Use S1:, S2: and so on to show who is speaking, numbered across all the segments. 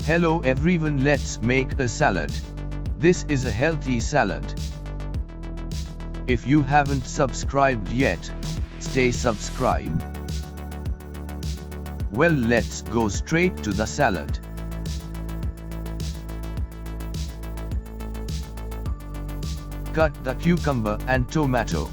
S1: Hello everyone, let's make a salad. This is a healthy salad. If you haven't subscribed yet, stay subscribed. Well, let's go straight to the salad. Cut the cucumber and tomato.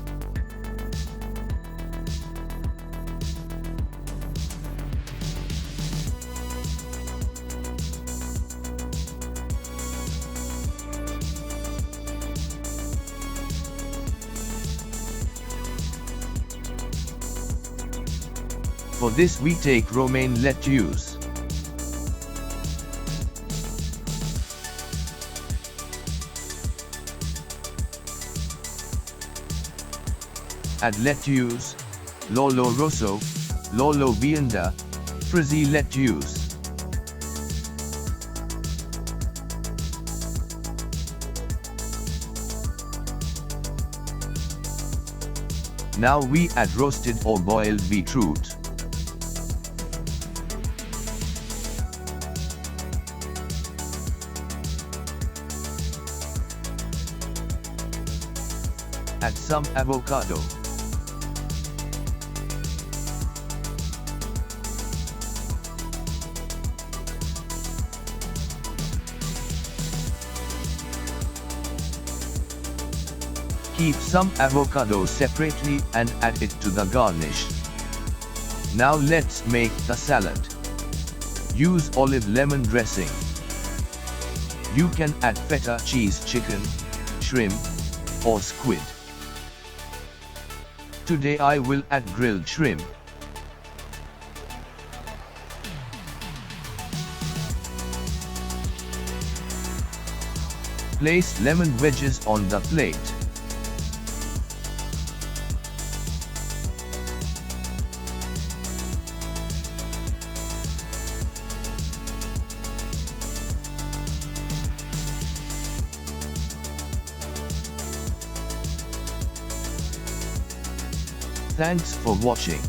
S1: For this we take romaine lettuce. Add lettuce, Lollo rosso, Lollo Bionda, Frisée lettuce. Now we add roasted or boiled beetroot. Add some avocado. Keep some avocado separately and add it to the garnish. Now let's make the salad. Use olive lemon dressing. You can add feta cheese, chicken, shrimp, or squid. Today I will add grilled shrimp. Place lemon wedges on the plate. Thanks for watching.